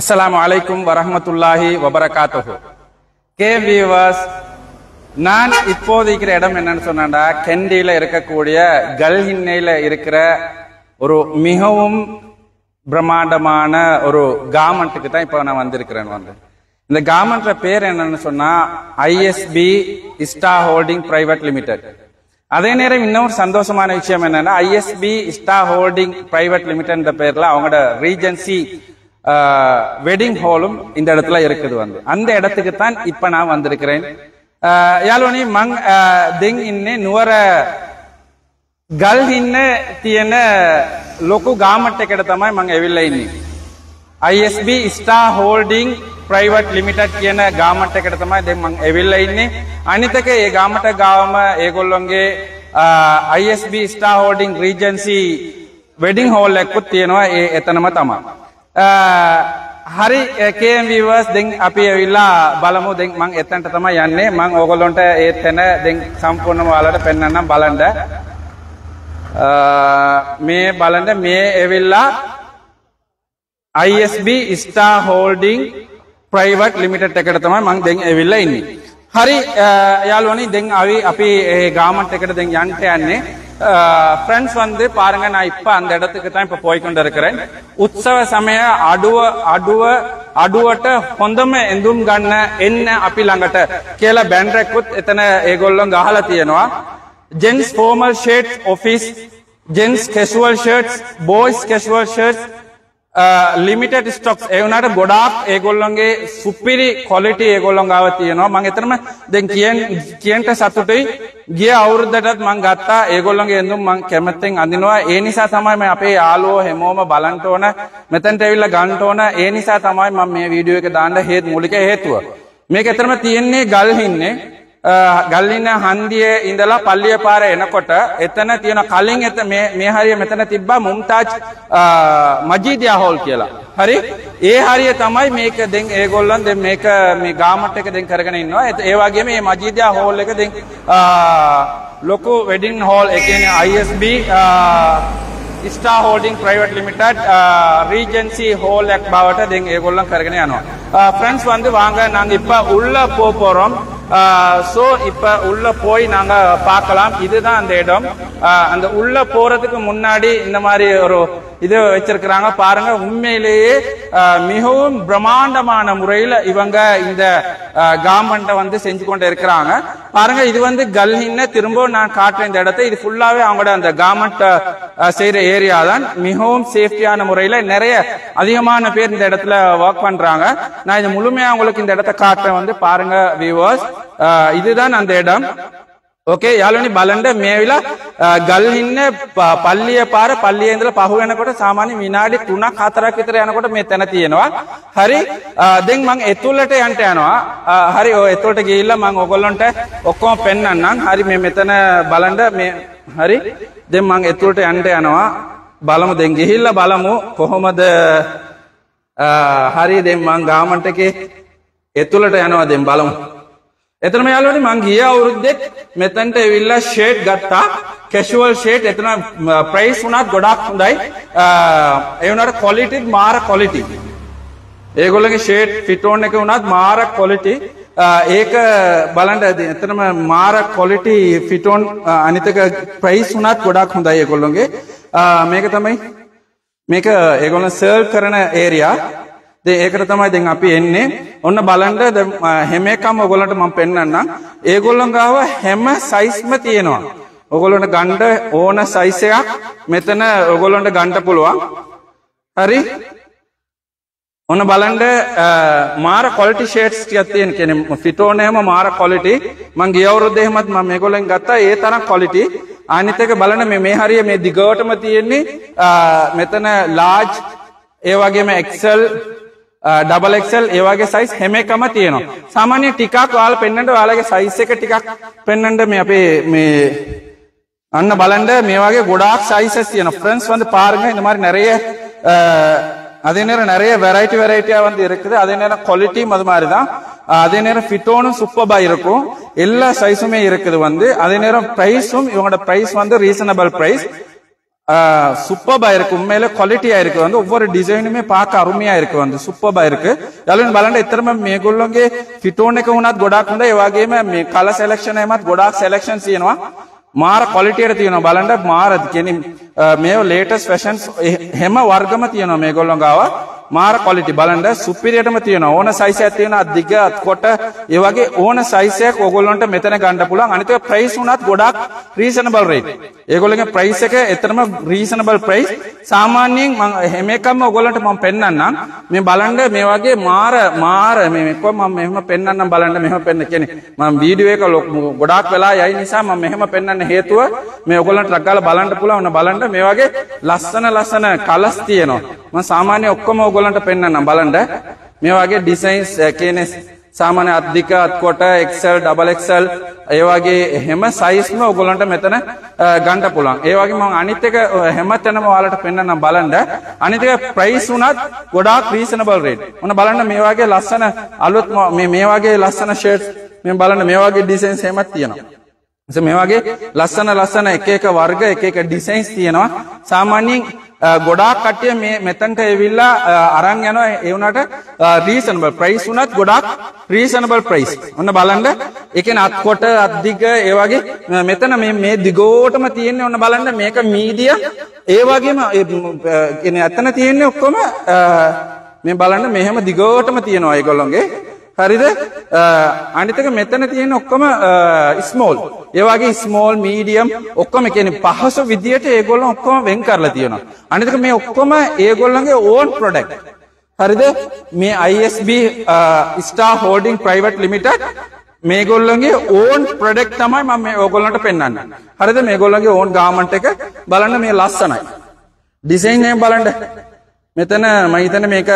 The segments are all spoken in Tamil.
Assalamu alaikum warahmatullahi wabarakatuh. viewers, நான் இப்போது இருக்கிற இடம் என்னன்னு சொன்னா கெண்டியில இருக்கக்கூடிய கல்ஹின்னையில இருக்கிற ஒரு மிகவும் பிரம்மாண்டமான ஒரு கார்மெண்ட்டுக்கு தான் இப்போ நான் வந்திருக்கிறேன். இந்த கார்மெண்ட்ல பேர் என்னன்னு சொன்னா ISB Ista Holding Private Limited. அதே நேரம் இன்னொரு சந்தோஷமான விஷயம் என்னன்னா ISB Ista Holding Private Limited என்ற பேர்ல அவங்களோட ரீஜென்சி வெட்டிங் ஹாலும் இந்த இடத்துல இருக்குது. அந்த இடத்துக்கு தான் இப்ப நான் வந்திருக்கிறேன். යාළුවනි මං දෙන් ඉන්නේ නුවර ගල්හින්න තියෙන ලොකු ගාමට් එකකට තමයි මං ඇවිල්ලා ඉන්නේ. ISB Star Holding Private Limited කියන ගාමට් එකකට තමයි දැන් මං ඇවිල්ලා ඉන්නේ. අනිත් එක ඒ ගාමට ගාවම ඒගොල්ලොන්ගේ ISB Star Holding Regency Wedding Hall එකකුත් තියෙනවා. ඒ එතනම තමයි. හරි KM viewers දැන් අපි ඇවිල්ලා බලමු. දැන් මම එතනට තමයි යන්නේ. මම ඕගොල්ලන්ට ඒ තැන දැන් සම්පූර්ණම ඔයාලට පෙන්වන්නම් බලන්න. මේ බලන්න මේ ඇවිල්ලා ISB Star Holding Private Limited එකට තමයි මම දැන් ඇවිල්ලා ඉන්නේ. හරි යාළුවනි දැන් අපි ඒ ගාමන්ට් එකට දැන් යන්න යන්නේ. ஃப்ரெண்ட்ஸ் பாருங்க நான் இப்ப அந்த இடத்துக்கு தான் இப்ப போய்கொண்டு இருக்கிறேன். உற்சவ சமய අඩුවට හොඳම ඇඳුම් ගන්න එන්න අපි ළඟට කියලා බැනර් එකකුත් එතන ඒගොල්ලෝ ගහලා තියෙනවා. Gents formal shirts office, gents casual shirts, boys casual shirts, limited stocks ඒ වුණාට ගොඩාක් ඒගොල්ලන්ගේ සුපිරි quality ඒගොල්ලෝ ගාව තියෙනවා. මම එතරම් දැන් කියන්ට සතුටුයි. ගිය අවුරුද්දටත් මම ගත්තා ඒගොල්ලන්ගේ ඇඳුම් මම කැමැත්තෙන් අඳිනවා. ඒ නිසා තමයි මම අපේ යාළුවෝ හැමෝම බලන්න ඕන මෙතනට ඇවිල්ලා ගන්න ඕන. ඒ නිසා තමයි මම මේ වීඩියෝ එක දාන්න මූලික හේතුව. මේක එතරම් තියෙන්නේ ගල්හින්නේ. ගල්හින්න හන්දියේ ඉඳලා පල්ලිය පාර එනකොට එතන තියෙන කලින් මේ හරිය මෙතන තිබ්බා මුම්තාජ් මජීදියා හෝල් කියලා. හරි ඒ හරිය තමයි මේක දැන් ඒගොල්ලන් දැන් මේක මේ ගාමට් එක දැන් කරගෙන ඉන්නවා. ඒ වගේම මේ මජීදියා හෝල් එක දැන් ලොකු වෙඩින් හෝල් ඒ කියන්නේ ISB Star Holding Private Limited Regency Hall ek bavata den ඒගොල්ලන් කරගෙන යනවා. ஃப்ரெண்ட்ஸ் வாங்க நாங்க இப்ப உள்ள போறோம். சோ இப்ப உள்ள போய் நாங்க பார்க்கலாம். இதுதான் அந்த இடம். அந்த உள்ள போறதுக்கு முன்னாடி இந்த மாதிரி ஒரு இது வச்சிருக்காங்க பாருங்க. உண்மையிலேயே மிகவும் பிரம்மாண்டமான முறையில் இவங்க இந்த கார்மெண்ட்டை செஞ்சு கொண்டு இருக்கிறாங்க. பாருங்க இது கல்ஹின்ன திரும்ப நான் காட்டுற இந்த இடத்தை இது ஃபுல்லாவே அவங்களோட அந்த கார்மெண்ட் செய்யற ஏரியா தான். மிகவும் சேஃப்டியான முறையில நிறைய அதிகமான பேர் இந்த இடத்துல ஒர்க் பண்றாங்க. நான் இது முழுமையா உங்களுக்கு இந்த இடத்தை காட்டுறேன். பாருங்க வியூவர்ஸ் இதுதான் அந்த இடம். ඕකේ යාළුවනි බලන්න මේ ඇවිලා ගල්හින්න පල්ලිය පාර පල්ලියේ ඉඳලා පහු වෙනකොට සාමාන්‍ය විනාඩි 3ක් 4ක් විතර යනකොට මේ තැන තියෙනවා. හරි දැන් මම එතුළට යන්න යනවා. හරි ඔය එතුළට ගිහිල්ලා මම ඔයගොල්ලන්ට ඔක්කොම පෙන්නන්නම්. හරි මේ මෙතන බලන්න මේ හරි දැන් මම එතුළට යන්න යනවා. බලමු දැන් ගිහිල්ලා බලමු කොහොමද. හරි දැන් මම ගාමන්ට් එකේ එතුළට යනවා. දැන් බලමු. එතනම යාළුවනි මං ගිය අවුරුද්දේ මෙතනට එවිල්ලා ෂර්ට් ගත්තා. Casual shirt. එතන ප්‍රයිස් උනත් ගොඩක් හොඳයි. ඒ වුණාට ක්වොලිටි මාර ක්වොලිටි. ඒගොල්ලන්ගේ ෂර්ට් ෆිට් ඕන් එක උනත් මාර ක්වොලිටි. ඒක බලන්න එතනම මාර ක්වොලිටි ෆිට් ඕන් අනිත් එක ප්‍රයිස් උනත් ගොඩක් හොඳයි ඒගොල්ලන්ගේ. මේක තමයි මේක ඒගොල්ලන් සර්ව් කරන ඒරියා. ඒකට තමයි දැන් අපි එන්නේ. ඔන්න බලන්න හැම එකම ඔයගොල්ලන්ට මම පෙන්නන්නම්. ඒගොල්ලන් ගාව හැම සයිස්ම තියෙනවා. ඔයගොල්ලන්ට ගන්න ඕන සයිස් එකක් මෙතන ඔයගොල්ලන්ට ගන්න පුළුවන්. හරි ඔන්න බලන්න මාර ක්වොලිටි ෂර්ට්ස් ටිකක් තියෙන. කියන්නේ ෆිට් ඕන හැම මාර ක්වොලිටි. මම ගිය අවුරුද්දේ එහෙමත් මම මේගොල්ලෙන් ගත්තා. ඒ තරම් ක්වොලිටි. අනිත් එක බලන්න මේ හරිය මේ දිගටම තියෙන්නේ මෙතන ලාර්ජ් ඒ වගේම XL ඩබල් XL ඒ වගේ සයිස් හැම එකම තියෙනවා. සාමාන්‍ය ටිකක් ඔයාලා පෙන්නන්න ඔයාලගේ සයිස් එක ටිකක් පෙන්නන්න මේ අපේ මේ අන්න බලන්න මේ වගේ ගොඩාක් සයිසස් තියෙනවා. ஃப்ரெண்ட்ஸ் பாருங்க இந்த மாதிரி நிறைய அதே நேரம் நிறைய வெரைட்டியா இருக்குது. அதே நேரம் குவாலிட்டியும் அது மாதிரி தான். அதே நேரம் ஃபிட்டோனும் சூப்பர்பா இருக்கும். எல்லா சைஸுமே இருக்குது. அதே நேரம் பிரைஸும் இவங்களோட பிரைஸ் ரீசனபிள் பிரைஸ். சூப்பர்பா இருக்கு உண்மையில குவாலிட்டியா இருக்கு வந்து ஒவ்வொரு டிசைனுமே பார்க்க அருமையா இருக்கு வந்து சூப்பர்பா இருக்கு යාළුවනේ බලන්න එතරම් මේගොල්ලෝගේ ෆිටෝන් එක වුණත් ගොඩාක් හොඳයි ඒ වගේම මේ කලර් සෙලෙක්ෂන් එකමත් ගොඩාක් සෙලෙක්ෂන්ස් තියෙනවා මාර ක්වොලිටි එකට තියෙනවා බලන්න මාර කියන්නේ මේ ලේටස්ට් ෆැෂන්ස් හැම වර්ගම තියෙනවා මේගොල්ලෝ ගාව මාර ක්වොලිටි බලන්න සුපිරියටම තියෙනවා ඕන සයිස් එකක් තියෙනවා දිග කොට ඒ වගේ ඕන සයිස් එකක් ඕගොල්ලන්ට මෙතන ගන්න පුළුවන් අනිත් එක ප්‍රයිස් උනත් ගොඩාක් රීසනබල් රේට් ඒගොල්ලෝගේ ප්‍රයිස් එක එතරම් රීසනබල් ප්‍රයිස් සාමාන්‍යයෙන් මම හැම එකම ඕගොල්ලන්ට මම පෙන්නන්නම් මේ බලන්න මේ වගේ මාර මේ කොහොම මම මෙහෙම පෙන්නන්නම් බලන්න මෙහෙම පෙන්න කියන්නේ මම වීඩියෝ එක ගොඩාක් වෙලා යයි නිසා මම මෙහෙම පෙන්නන්න හේතුව මේ ඕගොල්ලන්ට ටක් ගාලා බලන්න පුළුවන් බලන්න මේ වගේ ලස්සන කලර්ස් තියෙනවා මම සාමාන්‍ය ඔක්කොම ඕගොල්ලන්ට පෙන්නන්නම් බලන්න මේ වගේ ඩිසයින්ස් කියන්නේ සාමාන්‍ය අධික අත්කොට XL double XL ඒ වගේ හැම සයිස්ම ඕගොල්ලන්ට මෙතන ගන්න පුළුවන් ඒ වගේ මම අනිත් එක හැමතැනම ඔයාලට පෙන්නන්නම් බලන්න අනිත් එක ප්‍රයිස් උනත් ගොඩාක් රීසනබල් රේට් මොන බලන්න මේ වගේ ලස්සන අලුත් මේ වගේ ලස්සන ෂර්ට්ස් මේ බලන්න මේ වගේ ඩිසයින්ස් හැමක් තියෙනවා මේ වගේ ලස්සන එක වර්ග එක ඩිසයින්ස් තියෙනවා සාමාන්‍යයෙන් ගොඩාක් කට්ටිය මේ මෙතනට එවිල්ලා අරන් යනවා ඒ වුණාට රීසනබල් ප්‍රයිස් උනත් ගොඩාක් රීසනබල් ප්‍රයිස් ඔන්න බලන්න ඒ කියන්නේ අත්කොට අද්දිග ඒ වගේ මෙතන මේ දිගෝටම තියෙන්නේ ඔන්න බලන්න මේක මීඩියම් ඒ වගේම කියන්නේ අතන තියෙන්නේ ඔක්කොම මේ බලන්න මෙහෙම දිගෝටම තියෙනවා ඒගොල්ලෝගේ හරිද අනිත් එක මෙතන තියෙන ඔක්කොම ස්මෝල් ඒ වගේ ස්මෝල් මීඩියම් ඔක්කොම කියන්නේ පහසු විදියට ඒගොල්ලෝ ඔක්කොම වෙන් කරලා තියෙනවා අනිත් එක මේ ඔක්කොම ඒගොල්ලන්ගේ ඕන් ප්‍රොඩක්ට් හරිද මේ ISB Star Holding Private Limited මේගොල්ලන්ගේ ඕන් ප්‍රොඩක්ට් තමයි මම මේ ඕගොල්ලන්ට පෙන්නන්නේ හරිද මේගොල්ලන්ගේ ඕන් ගාමන්ට් එක බලන්න මේ ලස්සනයි ඩිසයින් එක බලන්න මෙතන මම හිතන්නේ මේක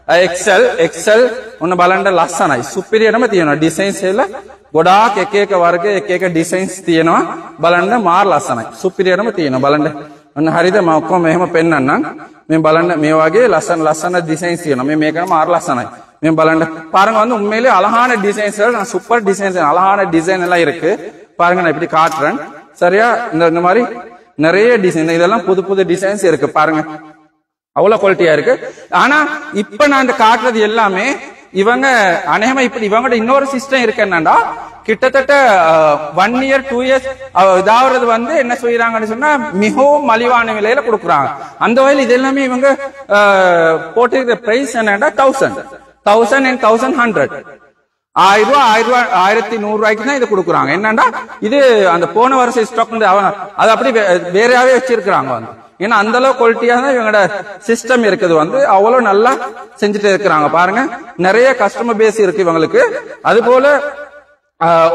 XL ඔන්න බලන්න ලස්සනයි සුපිරියටම තියෙනවා ඩිසයින්ස් එල ගොඩාක් එක වර්ග එක ඩිසයින්ස් තියෙනවා බලන්න මාර ලස්සනයි සුපිරියටම තියෙනවා බලන්න ඔන්න හරිද මම ඔක්කොම මෙහෙම පෙන්නන්නම් මේ බලන්න මේ වගේ ලස්සන ඩිසයින්ස් තියෙනවා මේක මාර ලස්සනයි මේ බලන්න பாருங்க வந்து உண்மையிலே அழகான டிசைன்ஸ்கள் சூப்பர் டிசைன்ஸ் அழகான டிசைன் எல்லாம் இருக்கு பாருங்க நான் இப்படி காட்டுறேன் சரியா இந்த மாதிரி நிறைய டிசைன் இதெல்லாம் புது டிசைன்ஸ் இருக்கு பாருங்க அவ்வளவு குவாலிட்டியா இருக்கு ஆனா இப்ப நான் இந்த காட்டுறது எல்லாமே இவங்க அநேகமா இப்படி இவங்கட இன்னொரு சிஸ்டம் இருக்கு என்னன்னா கிட்டத்தட்ட 1 year 2 years இதாவது வந்து என்ன செய்யறாங்கன்னு சொன்னா மிகவும் மலிவான விலையில கொடுக்குறாங்க அந்த வகையில் இது எல்லாமே இவங்க போட்டிருக்கிற பிரைஸ் என்னன்னா 1000 and 1100 1100 தான் இது கொடுக்குறாங்க என்னன்னா இது அந்த போன வருஷம் ஸ்டாக் அது அப்படி வேறையாவே வச்சிருக்கிறாங்க வந்து ஏன்னா அந்த அளவு குவாலிட்டியா தான் இவங்களோட சிஸ்டம் இருக்குது வந்து அவ்வளவு நல்லா செஞ்சுட்டு இருக்கிறாங்க பாருங்க நிறைய கஸ்டமர் பேஸ் இருக்கு இவங்களுக்கு அது போல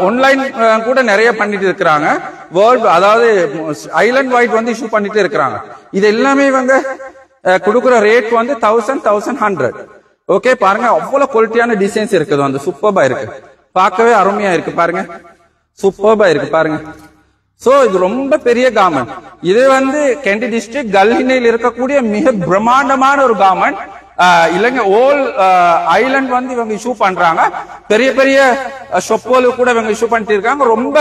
ஆன்லைன் கூட நிறைய பண்ணிட்டு இருக்கிறாங்க வேர்ல்ட் அதாவது ஐலண்ட் வைட் வந்து இஷ்யூ பண்ணிட்டு இருக்கிறாங்க இது எல்லாமே இவங்க கொடுக்குற ரேட் வந்து 1100 ஓகே பாருங்க அவ்வளவு குவாலிட்டியான டிசைன்ஸ் இருக்குது வந்து சூப்பர்பா இருக்கு பார்க்கவே அருமையா இருக்கு பாருங்க சூப்பர்பா இருக்கு பாருங்க சோ இது ரொம்ப பெரிய கார்மெண்ட் இது வந்து கெண்டி டிஸ்ட்ரிக்ட் கல்ஹினையில் இருக்கக்கூடிய மிக பிரம்மாண்டமான ஒரு கார்மெண்ட் இல்லங்க ஓல் ஐலண்ட் வந்து இவங்க இஷ்யூ பண்றாங்க பெரிய ஷாப்ல கூட இவங்க இஷ்யூ பண்ணிட்டு இருக்காங்க ரொம்ப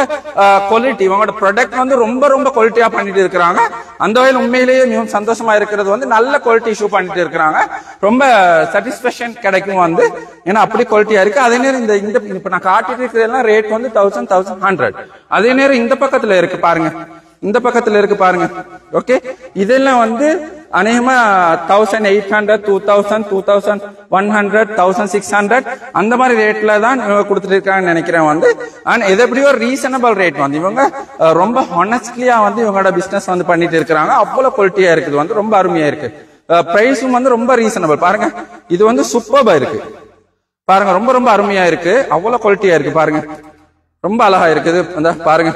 குவாலிட்டி இவங்களோட ப்ராடக்ட் வந்து ரொம்ப குவாலிட்டியா பண்ணிட்டு இருக்காங்க அந்த வகையில் உண்மையிலேயே மிகவும் சந்தோஷமா இருக்கிறது வந்து நல்ல குவாலிட்டி இஷ்யூ பண்ணிட்டு இருக்காங்க ரொம்ப சாட்டிஸ்பேக்ஷன் கிடைக்கும் வந்து ஏன்னா அப்படி குவாலிட்டியா இருக்கு அதே நேரம் இந்த இப்ப நான் காட்டிட்டு இருக்கிறதெல்லாம் ரேட் வந்து 1100 அதே நேரம் இந்த பக்கத்துல இருக்கு பாருங்க இந்த பக்கத்துல இருக்கு பாருங்க ஓகே இதெல்லாம் வந்து அநேகமா 1800 2000 2100 1600 அந்த மாதிரி ரேட்ல தான் இவங்க கொடுத்துட்டு இருக்காங்கன்னு நினைக்கிறேன் வந்து ஆனா இது எப்படியோ ரீசனபிள் ரேட் வந்து இவங்க ரொம்ப ஹானஸ்ட்லியா வந்து இவங்களோட பிசினஸ் வந்து பண்ணிட்டு இருக்காங்க அவ்வளவு குவாலிட்டியா இருக்குது வந்து ரொம்ப அருமையா இருக்கு பிரைஸும் வந்து ரொம்ப ரீசனபிள் பாருங்க இது வந்து சூப்பர்பா இருக்கு பாருங்க ரொம்ப அருமையா இருக்கு அவ்வளவு குவாலிட்டியா இருக்கு பாருங்க ரொம்ப அழகா இருக்குது அந்த பாருங்க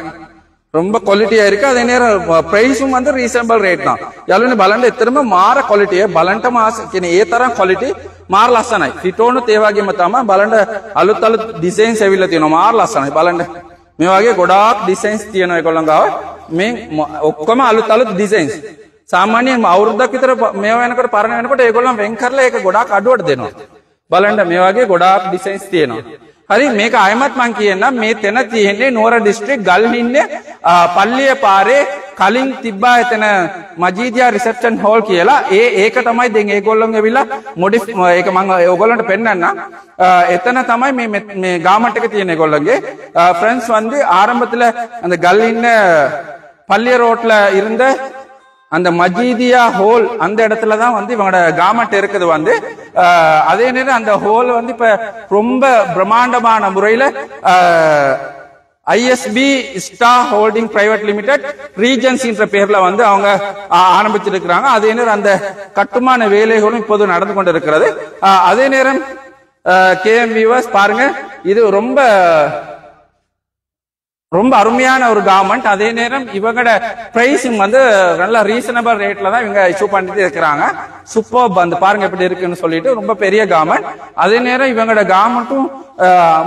ரொம்ப குவாலிட்டியா இருக்கு அதே நேரம் பிரைஸும் வந்து ரீசனபிள் ரேட் தான் යාළුවනේ බලන්න එතරම් මාර ක්වොලිටිය බලන්ට මාස කියන්නේ ඒ තරම් ක්වොලිටි මාර ලස්සනයි ෆිටෝනු ඒ වගේම තමයි බලන්න අලුත් ඩිසයින්ස් ඇවිල්ලා තියෙනවා මාර ලස්සනයි බලන්න මේ වගේ ගොඩාක් ඩිසයින්ස් තියෙනවා ඒගොල්ලන් ගාව මේ ඔක්කොම අලුත් ඩිසයින්ස් සාමාන්‍යයෙන් අවුරුද්දක් විතර මේව වෙනකොට පරණ වෙනකොට ඒගොල්ලන් වෙන් කරලා ඒක ගොඩාක් අඩුවට දෙනවා බලන්න මේ වගේ ගොඩාක් ඩිසයින්ස් තියෙනවා හරි මේක ආයමත් මං කියන්නම් මේ තැන තියෙන්නේ නුවර දිස්ත්‍රික් ගල්හින්නේ පල්ලිය පාරේ කලින් තිබ්බා එතන මජීදියා රිසෙප්ෂන් හෝල් කියලා ඒක තමයි දැන් ඒගොල්ලෝ ඇවිල්ලා ඒක මම ඔයගොල්ලන්ට පෙන්නන්නම් එතන තමයි මේ ගාමන්ට් එක තියෙන ඒගොල්ලන්ගේ ஃப்ரெண்ட்ஸ் வந்து ஆரம்பத்துல அந்த கல்லின்ன பள்ளிய ரோட்ல இருந்த அந்த மஜீதியா ஹோல் அந்த இடத்துல தான் வந்து இவங்களோட கவர்மெண்ட் இருக்குது வந்து அதே நேரம் அந்த ஹோல் வந்து இப்ப ரொம்ப பிரம்மாண்டமான முறையில ISB Star Holding Private Limited ரீஜன்சின்ற பேர்ல வந்து அவங்க ஆரம்பிச்சிருக்கிறாங்க அதே நேரம் அந்த கட்டுமான வேலைகளும் இப்போது நடந்து கொண்டிருக்கிறது அதே நேரம் KM வியூவர்ஸ் பாருங்க இது ரொம்ப அருமையான ஒரு கவர்மெண்ட் அதே நேரம் இவங்களோட பிரைசிங் வந்து நல்ல ரீசனபிள் ரேட்ல தான் இவங்க இஷ்யூ பண்ணிட்டு இருக்கிறாங்க சூப்பர் வந்து பாருங்க எப்படி இருக்குன்னு சொல்லிட்டு ரொம்ப பெரிய கவர்மெண்ட் அதே நேரம் இவங்களோட கவர்மெண்ட்டும்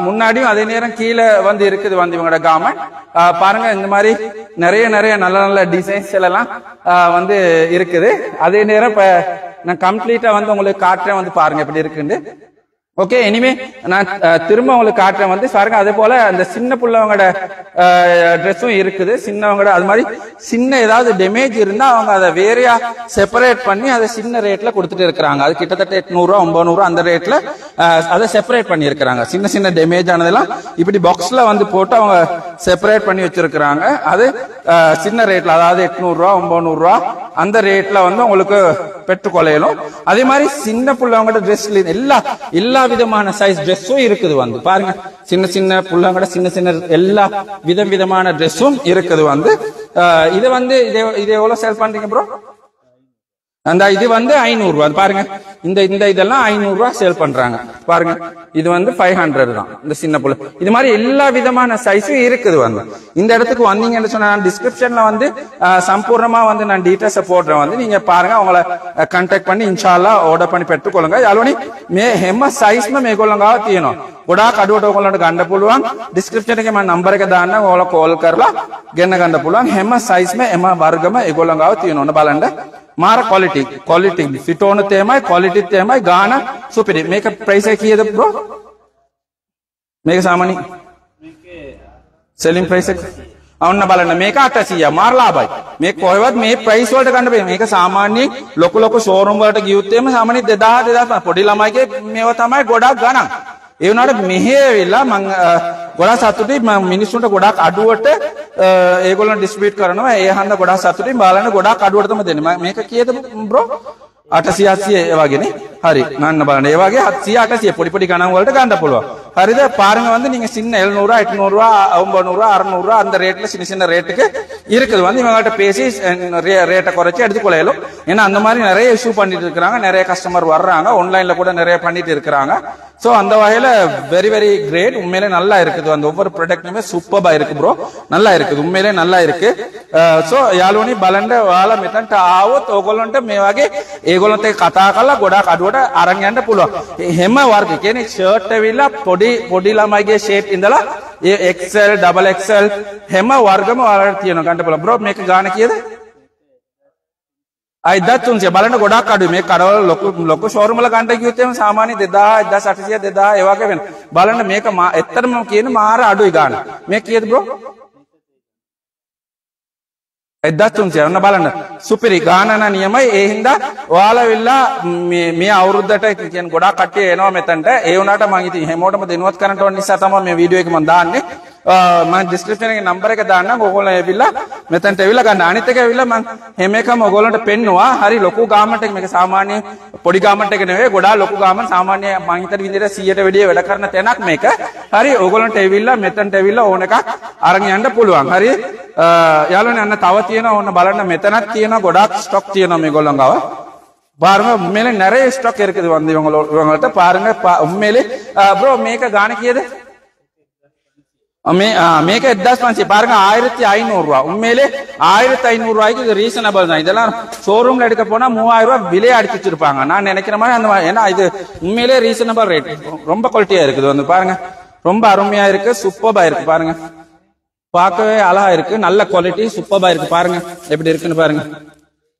முன்னாடியும் அதே நேரம் கீழே வந்து இருக்குது வந்து இவங்களோட கவர்மெண்ட் பாருங்க இந்த மாதிரி நிறைய நல்ல நல்ல டிசைன்ஸ் எல்லாம் வந்து இருக்குது அதே நேரம் இப்ப நான் கம்ப்ளீட்டா வந்து உங்களுக்கு காட்டுறேன் வந்து பாருங்க எப்படி இருக்குன்னு ஓகே எனிவே நான் திரும்ப உங்களுக்கு காட்டுறேன் வந்து பாருங்க அதே போல அந்த சின்ன புள்ளவங்களோட ட்ரெஸ்ஸும் இருக்குது சின்னவங்களோட அது மாதிரி சின்ன ஏதாவது டேமேஜ் இருந்தா அவங்க அதை வேறையா செப்பரேட் பண்ணி அதை சின்ன ரேட்ல கொடுத்துட்டு இருக்கிறாங்க அது கிட்டத்தட்ட 800 900 அந்த ரேட்ல அதை செப்பரேட் பண்ணி இருக்கிறாங்க சின்ன டேமேஜ் ஆனதெல்லாம் இப்படி பாக்ஸ்ல வந்து போட்டு அவங்க செப்பரேட் பண்ணி வச்சிருக்கிறாங்க அது சின்ன ரேட்ல அதாவது 800 900 அந்த ரேட்ல வந்து உங்களுக்கு பெற்றுக்கொள்ளையிலும் அதே மாதிரி சின்ன புள்ளவங்களோட ட்ரெஸ்ல எல்லா விதமான சைஸ் ட்ரெஸ்ஸும் இருக்குது வந்து பாருங்க சின்ன புள்ளவங்களோட சின்ன எல்லா விதமான ட்ரெஸ்ஸும் இருக்குது வந்து இது வந்து இது எவ்வளவு சேல் பண்றீங்க ப்ரோ அந்த இது வந்து 500 ரூபாய் பாருங்க இந்த இதெல்லாம் 500 ரூபாய் சேல் பண்றாங்க பாருங்க இது வந்து 500 தான் இந்த சின்ன புள்ள இது மாதிரி எல்லா விதமான சைஸும் இருக்குது வந்து இந்த இடத்துக்கு வந்தீங்கன்னு சொன்னா டிஸ்கிரிப்ஷன்ல வந்து சம்பூர்ணமா வந்து நான் டீடைல்ஸ் போடுறேன் வந்து நீங்க பாருங்க அவங்கள கான்டாக்ட் பண்ணி இன்ஷா அல்லாஹ் ஆர்டர் பண்ணி பெற்றுக்கொள்ளுங்க யாலோனி மே හැම සයිස්ම මේගොල්ලන් ගාව තියෙනවා ගොඩාක් අඩුවට ඔයගොල්ලන්ට ගන්න පුළුවන් ඩිස්ක්‍රිප්ෂන් එකේ මම නම්බර් එක දාන්න ඔයාලා කෝල් කරලා ගෙන්න ගන්න පුළුවන් හැම සයිස්ම හැම වර්ගම ඒගොල්ලන් ගාව තියෙනවා ඔන්න බලන්න මාර ක්වොලිටි ෆිටෝන තේමයි ක්වොලිටි තේමයි ගාන සුපිරි මේක ප්‍රයිස් එක කීයද බ්‍රෝ මේක සාමාන්‍ය මේකේ සෙලින් ප්‍රයිස් එක ඔන්න බලන්න මේක 800 මාර ලාභයි මේ කොහෙවත් මේ ප්‍රයිස් වලට ගන්න බෑ මේක සාමාන්‍යයෙන් ලොකු ෂෝරූම් වලට ගියොත් එම සාමාන්‍ය 2000 පොඩි ළමයිගේ මේවා තමයි ගොඩක් ගණන් ඒ වුණාට මෙහෙ වෙලා මම ගොඩක් සතුටුයි මම මිනිස්සුන්ට ගොඩක් අඩුවට ඒගොල්ලෝ ඩිස්ට්‍රිබියුට් කරනවා ඒ හන්ද ගොඩක් සතුටුයි බලන්න ගොඩක් අඩුවට තමයි දෙන්නේ මේක කීයද බ්‍රෝ 800 800 ඒ වගේනේ හරි ගන්න බලන්න ඒ වගේ 700 800 පොඩි ගණන් වලට ගන්න පුළුවන් හරිද பாருங்க வந்து நீங்க சின்ன 700 800 900 600 அந்த ரேட்ல சின்ன ரேட்டுக்கு இருக்குது வந்து இவங்கள்ட்ட பேசி ரேட்டை குறைச்சி எடுத்துக்கொள்ளலாம் ஏன்னா அந்த மாதிரி நிறைய இஷ்யூ பண்ணிட்டு இருக்காங்க நிறைய கஸ்டமர் வர்றாங்க ஆன்லைன்ல கூட நிறைய பண்ணிட்டு இருக்காங்க சோ அந்த வகையில வெரி கிரேட் உண்மையிலே நல்லா இருக்குது அந்த ஒவ்வொரு ப்ராடக்ட்டுமே சூப்பரா இருக்கு ப்ரோ நல்லா இருக்குது உண்மையிலே நல்லா இருக்கு சோ යාළුවනි බලන්න ඔයාලා මෙතනට ආවොත් ඕගොල්ලන්ට මේ වගේ ඒගොල්ලන්ට කතා කරලා ගොඩක් අඩුවට අරන් යන්න පුළුවන් හැම වර්ග කියන්නේ ෂර්ට් ඇවිල්ලා පොඩි ළමයිගේ ෂේප් ඉඳලා XL double XL හැම වර්ගම ඔයාලට තියෙනවා ගන්න පුළුවන් බ්‍රෝ මේක ගාන කීයද 5300 බලන්න ගොඩක් අඩුයි මේ කඩවල ලොකු ෂෝරූම් වල ගන්න කිව්වොත් එහෙම සාමාන්‍ය 2000 1800 2000 ඒ වගේ වෙන බලන්න මේක ඇත්තටම කියන මාර අඩුයි ගාන මේක කීයද බ්‍රෝ 1300 ඔන්න බලන්න සුපිරි ගානන නියමයි ඒ හින්දා ඔයාලා වෙලා මේ අවුරුද්දට කියන්නේ ගොඩක් කට්ටිය එනවා මෙතනට ඒ වුණාට මම ඉතින් හැමෝටම දෙනුවත් කරන්න ඕන නිසා තමයි මේ වීඩියෝ එක මම දාන්නේ මම ඩිස්ක්‍රිප්ෂන් එකේ නම්බර් එක දාන්නම් ඕගොල්ලෝ ඇවිල්ලා මෙතනට ඇවිල්ලා ගන්න අනිත් එක ඇවිල්ලා මම හැම එකම ඕගොල්ලන්ට පෙන්නවා හරි ලොකු ගාමන්ට් එක මේක සාමාන්‍ය පොඩි ගාමන්ට් එක නෙවෙයි ගොඩාක් ලොකු ගාමන්ට් සාමාන්‍ය මම හිතන විදිහට 100ට වැඩිය වැඩ කරන තැනක් මේක හරි ඕගොල්ලන්ට ඇවිල්ලා මෙතනට ඇවිල්ලා ඕන එකක් අරන් යන්න පුළුවන් හරි යාළුවනේ අන්න තව තියෙනවා ඕන බලන්න මෙතනක් තියෙනවා ගොඩාක් ස්ටොක් තියෙනවා මේගොල්ලන් ගාව பாருங்க உண்மையிலே நிறைய ஸ்டாக் இருக்குது வந்து இவங்கள்ட்ட பாருங்க உண்மையிலே ப்ரோ මේක ගාන කීයද මේක 1500 பாருங்க 1500 ரூபாய் உண்மையிலே 1500 ரூபாய்க்கு இது ரீசனபிள் தான் இதெல்லாம் ஷோரூம்ல எடுக்க போனா 3000 ரூபாய் விலை அடிச்சு வச்சிருப்பாங்க நான் நினைக்கிற மாதிரி அந்த ஏன்னா இது உண்மையிலே ரீசனபிள் ரேட் ரொம்ப குவாலிட்டியா இருக்குது வந்து பாருங்க ரொம்ப அருமையா இருக்கு சூப்பரா இருக்கு பாருங்க பார்க்கவே அழகா இருக்கு நல்ல குவாலிட்டி சூப்பரா இருக்கு பாருங்க எப்படி இருக்குன்னு பாருங்க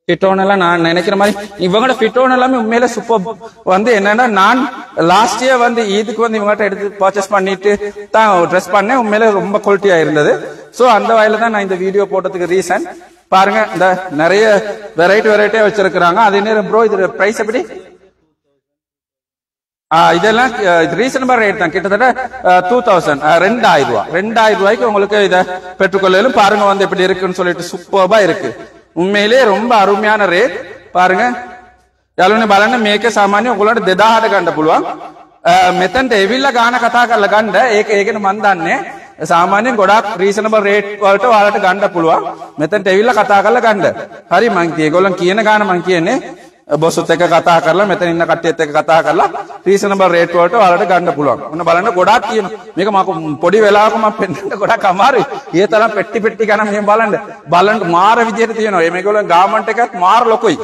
ஃபிட்டோன் எல்லாம் நான் நினைக்கிற மாதிரி இவங்களோட ஃபிட்டோன் எல்லாமே உண்மையில சூப்பர் வந்து என்னன்னா நான் லாஸ்ட் இயர் வந்து இதுக்கு வந்து இவங்ககிட்ட எடுத்து பர்ச்சேஸ் பண்ணிட்டு தான் ட்ரெஸ் பண்ணேன் உண்மையில ரொம்ப குவாலிட்டியா இருந்தது சோ அந்த வகையில தான் நான் இந்த வீடியோ போட்டதுக்கு ரீசன் பாருங்க இந்த நிறைய வெரைட்டியா வச்சிருக்கிறாங்க. அதே நேரம் ப்ரோ இது பிரைஸ் எப்படி? இதெல்லாம் ரீசனபிள் ரேட் தான், கிட்டத்தட்ட 2000 2000 ரூபாய்க்கு உங்களுக்கு இதை பெற்றுக்கொள்ளும். பாருங்க வந்து எப்படி இருக்குன்னு சொல்லிட்டு சூப்பர்பா இருக்கு. உண்மையிலேயே ரொம்ப அருமையான ரேட். பாருங்க යාළුවනේ බලන්න මේක සාමාන්‍ය ඔයගොල්ලන්ට 2000ට ගන්න පුළුවන්. මෙතනට එවිල්ලා ගාන කතා කරලා ගන්න. ඒකනේ මන් දන්නේ. සාමාන්‍යයෙන් ගොඩාක් රීසනබල් රේට් වලට ඔයාලට ගන්න පුළුවන්. මෙතනට එවිල්ලා කතා කරලා ගන්න. හරි මං ඒගොල්ලන් කියන ගාන මං කියන්නේ බොස්සොත් එක්ක කතා කරලා මෙතන ඉන්න කට්ටියත් එක්ක කතා කරලා රීසනබල් රේට් වලට ඔයාලට ගන්න පුළුවන්. ඔන්න බලන්න ගොඩාක් තියෙනවා. මේක මම පොඩි වෙලාවක මම පෙන්නන්න ගොඩාක් අමාරුයි. ඒ තරම් පෙට්ටි ගන්න මෙහෙම බලන්න මාර විදියට තියෙනවා. මේගොල්ලන් ගාමන්ට් එකත් මාර ලොකුයි.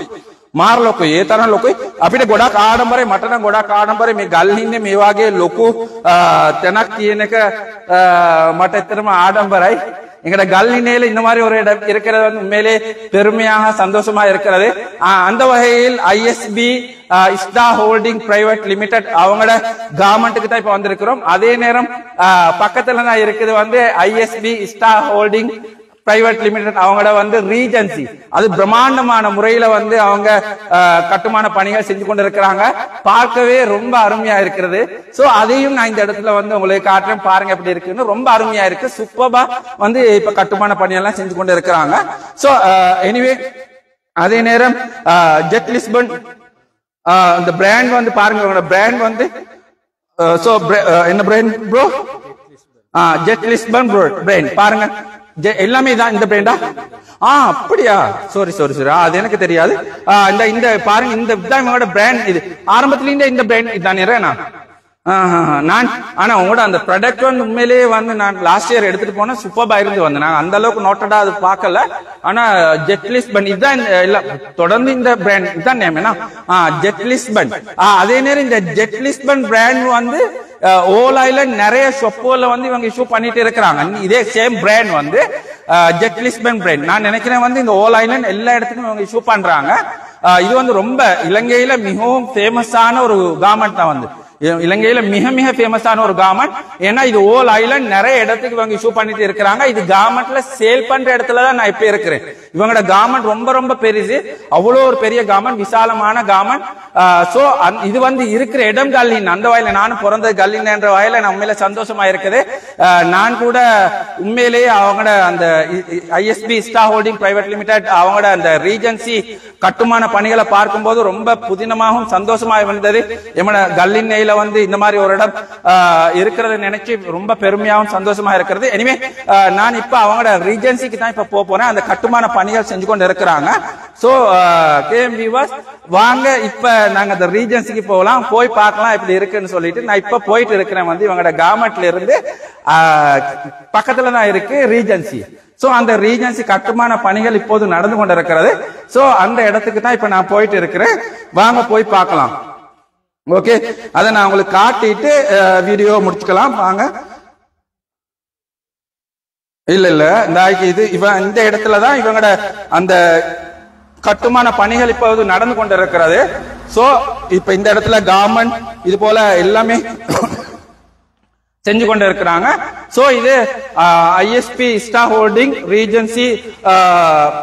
ඒ තරම් ලොකුයි. අපිට ගොඩක් ආඩම්බරයි. මට නම් ගොඩක් ආඩම්බරයි මේ ගල් හින්නේ මේ වගේ ලොකු තැනක් තියෙන එක මට ඇත්තටම ආඩම්බරයි. எங்கட கல்லினேல இந்த மாதிரி ஒரு இடம் இருக்கிறது வந்து உண்மையிலே பெருமையாக சந்தோஷமா இருக்கிறது. அந்த வகையில் ஐஎஸ்பி இஸ்டா ஹோல்டிங் பிரைவேட் லிமிடெட் அவங்களோட கவர்மெண்ட்டுக்கு தான் இப்ப வந்திருக்கிறோம். அதே நேரம் பக்கத்துல தான் இருக்குது வந்து ஐஎஸ்பி இஸ்டா ஹோல்டிங் பிரைவேட் லிமிடெட் அவங்களோட வந்து ரீஜன்சி. அது பிரம்மாண்டமான முறையில வந்து அவங்க கட்டுமான பணிகள் செஞ்சு கொண்டு இருக்கிறாங்க. பார்க்கவே ரொம்ப அருமையா இருக்கிறது. சோ அதையும் நான் இந்த இடத்துல வந்து உங்களுக்கு காட்டுறேன். பாருங்க எப்படி இருக்குன்னு. ரொம்ப அருமையா இருக்கு. சூப்பர்பா வந்து இப்ப கட்டுமான பணியெல்லாம் செஞ்சு கொண்டு இருக்கிறாங்க. சோ எனிவே அதே நேரம் ஜெட் லிஸ்பன் இந்த பிராண்ட் வந்து பாருங்க. பிராண்ட் வந்து சோ என்ன brand bro? Jet Lisbon brand பாருங்க. எல்லாமே தான் இந்த பிராண்டா? அப்படியா? சாரி அது எனக்கு தெரியாது. இந்த பாருங்க இந்த இவங்களோட பிராண்ட். இது ஆரம்பத்துல இந்த பிராண்ட் இதானே நான் ஆனா உங்களோட அந்த ப்ராடக்ட் வந்து உண்மையிலேயே வந்து நான் லாஸ்ட் இயர் எடுத்துட்டு போனேன். சூப்பர்பா இருந்து வந்தேன். நான் அந்த அளவுக்கு நோட்டடா அது பார்க்கல. ஆனா ஜெட் லிஸ்பன் இதுதான் தொடர்ந்து இந்த பிராண்ட் இதுதான் நேம் என்ன ஜெட் லிஸ்பன். அதே நேரம் இந்த ஜெட் லிஸ்பன் பிராண்ட் வந்து ஓல் ஐலண்ட் நிறைய ஷாப்புல வந்து இவங்க இஷ்யூ பண்ணிட்டு இருக்கிறாங்க. இதே சேம் பிராண்ட் வந்து ஜெட் லிஸ்பன் பிராண்ட். நான் நினைக்கிறேன் வந்து இந்த ஓல் ஐலண்ட் எல்லா இடத்துக்கும் இவங்க இஷ்யூ பண்றாங்க. இது வந்து ரொம்ப இலங்கையில மிகவும் ஃபேமஸான ஒரு கார்மெண்ட் தான். வந்து இலங்கையில மிக மிக ஃபேமஸான ஒரு கார்மெண்ட். ஏன்னா இது ஓல் ஐலண்ட் நிறைய இடத்துக்கு இவங்க இஷ்யூ பண்ணிட்டு இருக்கிறாங்க. இது கார்மெண்ட்ல சேல் பண்ற இடத்துல தான் நான் இப்ப இருக்கிறேன். இவங்களோட கார்மெண்ட் ரொம்ப ரொம்ப பெருசு. அவ்வளோ ஒரு பெரிய கார்மெண்ட், விசாலமான கார்மெண்ட். சோ இது வந்து இருக்கிற இடம் கல்லின். அந்த வயல நானும் பிறந்தது கல்லின் என்ற வயல நான் உண்மையில சந்தோஷமா இருக்குது. நான் கூட உண்மையிலேயே அவங்களோட அந்த ஐஎஸ்பி இஸ்டா ஹோல்டிங் பிரைவேட் லிமிடெட் அவங்களோட அந்த ரீஜன்சி கட்டுமான பணிகளை பார்க்கும்போது ரொம்ப புதினமாகவும் சந்தோஷமா இருந்தது. எம்மோட கல்லின் வந்து இந்த மாதிரி ஒரு இடம் இருக்கிறத நினைச்சு ரொம்ப பெருமையாகவும் சந்தோஷமா இருக்கிறது. எனிவே நான் இப்ப அவங்களோட ரீஜன்சிக்கு தான் இப்ப போறேன். அந்த கட்டுமான பணிகள் செஞ்சு கொண்டு இருக்கிறாங்க. சோ கேஎம் வியூவர்ஸ் வாங்க இப்ப நாங்க அந்த ரீஜன்சிக்கு போகலாம், போய் பார்க்கலாம் எப்படி இருக்குன்னு சொல்லிட்டு நான் இப்ப போயிட்டு இருக்கிறேன். வந்து இவங்களோட கவர்மெண்ட்ல இருந்து பக்கத்துல தான் இருக்கு ரீஜன்சி. சோ அந்த ரீஜன்சி கட்டுமான பணிகள் இப்போது நடந்து கொண்டு இருக்கிறது. சோ அந்த இடத்துக்கு தான் இப்ப நான் போயிட்டு இருக்கிறேன். வாங்க போய் பார்க்கலாம். ஓகே, அதை நான் உங்களுக்கு காட்டிட்டு வீடியோ முடிச்சுக்கலாம். வாங்க. இல்ல இது இந்த இடத்துலதான் இவங்களோட அந்த கட்டுமான பணிகள் இப்போது நடந்து கொண்டு இருக்கிறது. சோ இப்ப இந்த இடத்துல கவர்மெண்ட் இது போல எல்லாமே செஞ்சு கொண்டு இருக்கிறாங்க. சோ இது ISP இஸ்டா holding Regency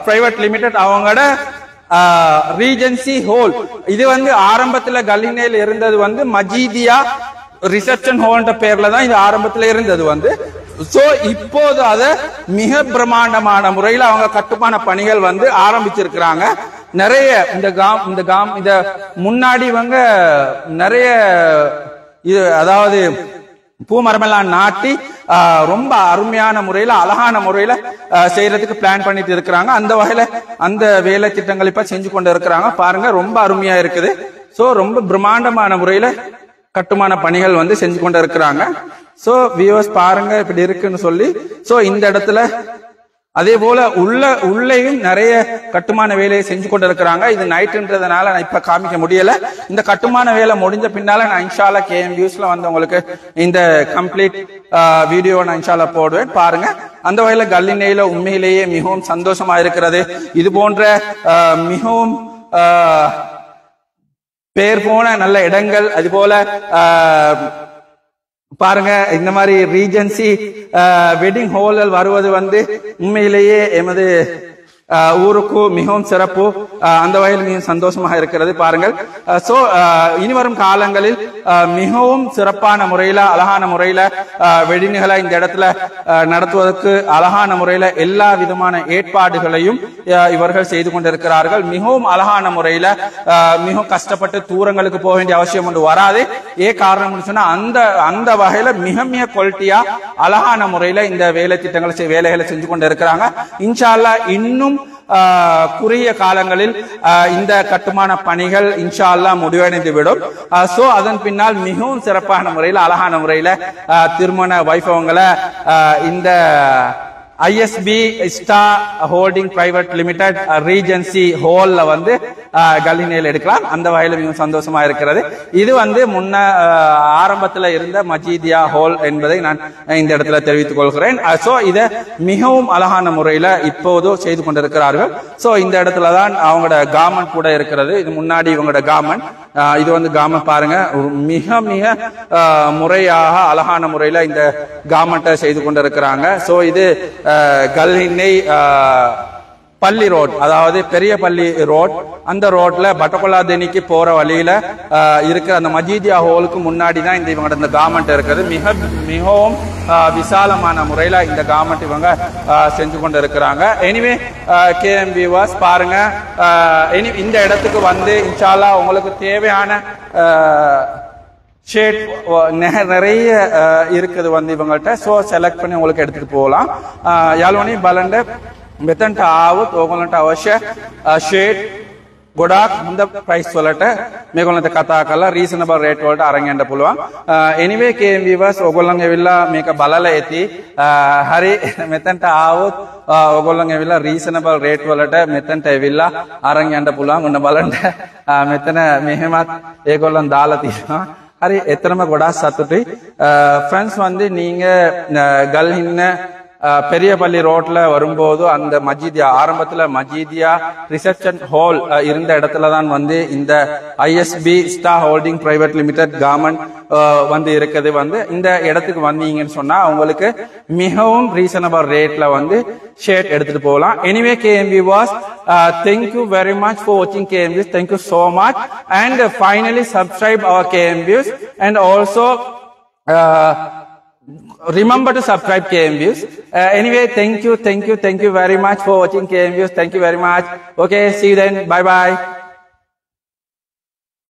private limited அவங்களோட ரீஜன்சி ஹோல். இது வந்து ஆரம்பத்துல கல்லினேல இருந்தது வந்து மஜீதியா ரிசப்ஷன் ஹோல்ன்ற பேர்ல தான் இது ஆரம்பத்துல இருந்தது வந்து. சோ இப்போது அத மிக பிரம்மாண்டமான முறையில் அவங்க கட்டுமான பணிகள் வந்து ஆரம்பிச்சிருக்கிறாங்க. நிறைய இந்த முன்னாடி இவங்க நிறைய இது அதாவது பூமரமெல்லாம் நாட்டி ரொம்ப அருமையான முறையில அழகான முறையில செய்யறதுக்கு பிளான் பண்ணிட்டு இருக்கிறாங்க. அந்த வகையில அந்த வேலை திட்டங்கள் இப்ப செஞ்சு கொண்டு இருக்கிறாங்க. பாருங்க ரொம்ப அருமையா இருக்குது. சோ ரொம்ப பிரம்மாண்டமான முறையில கட்டுமான பணிகள் வந்து செஞ்சு கொண்டு இருக்கிறாங்க. சோ வியூவர்ஸ் பாருங்க இப்படி இருக்குன்னு சொல்லி. சோ இந்த இடத்துல அதே போல உள்ளேயும் நிறைய கட்டுமான வேலையை செஞ்சு கொண்டு இருக்கிறாங்க. இது நைட்ன்றதுனால நான் இப்ப காமிக்க முடியல. இந்த கட்டுமான வேலை முடிஞ்ச பின்னால நான் இன்ஷால்லா கேஎம் வியூஸ்ல வந்து உங்களுக்கு இந்த கம்ப்ளீட் வீடியோ நான் இன்ஷால்லா போடுவேன். பாருங்க அந்த வகையில கல்லினேல உண்மையிலேயே மிகவும் சந்தோஷமா இருக்கிறது. இது போன்ற மிகவும் பேர் போன நல்ல இடங்கள் அது போல பாருங்க இந்த மாதிரி ரீஜன்சி வெட்டிங் ஹால்கள் வருவது வந்து உண்மையிலேயே எமது ஊருக்கு மிகவும் சிறப்பு. அந்த வகையில் மிகவும் சந்தோஷமாக இருக்கிறது. பாருங்கள், சோ இனி வரும் காலங்களில் மிகவும் சிறப்பான முறையில அழகான முறையில வெடிநிகளை இந்த இடத்துல நடத்துவதற்கு அழகான முறையில எல்லா விதமான ஏற்பாடுகளையும் இவர்கள் செய்து கொண்டிருக்கிறார்கள். மிகவும் அழகான முறையில மிகவும் கஷ்டப்பட்டு தூரங்களுக்கு போக வேண்டிய அவசியம் ஒன்று வராது. காரணம் சொன்னா அந்த வகையில மிக மிக குவாலிட்டியா அழகான முறையில இந்த வேலைகளை செஞ்சு கொண்டு இருக்கிறாங்க. இன்ஷா அல்லாஹ் இன்னும் குறுகிய காலங்களில் இந்த கட்டுமான பணிகள் இன்ஷா அல்லாஹ் முடிவடைந்து விடும். சோ அதன் பின்னால் மிகவும் சிறப்பான முறையில் அழகான முறையில திருமண வைபவங்களை இந்த ISB star holding private limited Regency ஹால்ல வந்து கல்லினையில் எடுக்கலாம். அந்த வகையில மிகவும் சந்தோஷமா இருக்கிறது. இது வந்து முன்ன ஆரம்பத்துல இருந்த மஜீதியா ஹால் என்பதை நான் இந்த இடத்துல தெரிவித்துக் கொள்கிறேன். சோ இத மிகவும் அழகான முறையில இப்போது செய்து கொண்டிருக்கிறார்கள். சோ இந்த இடத்துல தான் அவங்களோட கார்மெண்ட் கூட இருக்கிறது. இது முன்னாடி இவங்களோட கார்மெண்ட், இது வந்து கார்மெண்ட் பாருங்க, மிக மிக முறையாக அழகான முறையில இந்த கார்மெண்ட்டை செய்து கொண்டிருக்கிறாங்க. சோ இது கல்ஹின்னை பள்ளி ரோட், அதாவது பெரிய பள்ளி ரோட், அந்த ரோட்ல பட்டகொலாதேனிக்கு போற வழியில இருக்கிற அந்த மஜீதியா ஹோலுக்கு முன்னாடி தான் இவங்களோட இந்த கார்மெண்ட் இருக்குது. மிகவும் விசாலமான முறையில இந்த கார்மெண்ட் இவங்க செஞ்சு கொண்டு இருக்கிறாங்க. எனிவே KM வியூவர்ஸ் பாருங்க, இந்த இடத்துக்கு வந்து இன்ஷா அல்லாஹ் உங்களுக்கு தேவையான ஷேட் நிறைய இருக்குது வந்து இவங்கள்ட்ட. ஸோ செலக்ட் பண்ணி உங்களுக்கு எடுத்துட்டு போகலாம். யாழ்வனி බලන්න මෙතනට ආවොත් ඕගොල්ලන්ට අවශ්‍ය ෂේඩ් ගොඩාක් හොඳ ප්‍රයිස් වලට මේගොල්ලන්ට කතා කරලා රීසනබල් රේට් වලට අරන් යන්න පුළුවන්. එනිවේ KM viewers ඕගොල්ලන් ඇවිල්ලා මේක බලලා ඇති. හරි, මෙතනට ආවොත් ඕගොල්ලන් ඇවිල්ලා රීසනබල් රේට් වලට මෙතනට ඇවිල්ලා අරන් යන්න පුළුවන්. ඔන්න බලන්න මෙතන මෙහෙමත් ඒගොල්ලන් දාලා තියෙනවා. හරි, එතරම් ගොඩාක් සතුටුයි. ஃப்ரெண்ட்ஸ் வந்து நீங்க கல்ஹின்ன பெரியபள்ளி ரோட்ல வரும்போது அந்த மஜீதியா ஆரம்பத்துல மஜீதியா ரிசப்ஷன் ஹால் இருந்த இடத்துல தான் வந்து இந்த ISB star holding private limited garment வந்து இருக்குது. வந்து இந்த இடத்துக்கு வந்தீங்கன்னு சொன்னா உங்களுக்கு மிகவும் ரீசனபிள் ரேட்ல வந்து ஷர்ட் எடுத்துட்டு போகலாம். Anyway KM viewers, thank you very much for watching KM views. Thank you so much, and finally subscribe our KM views, and also remember to subscribe KM views. Anyway, thank you very much for watching KM views. Thank you very much. Okay, see you then. Bye bye.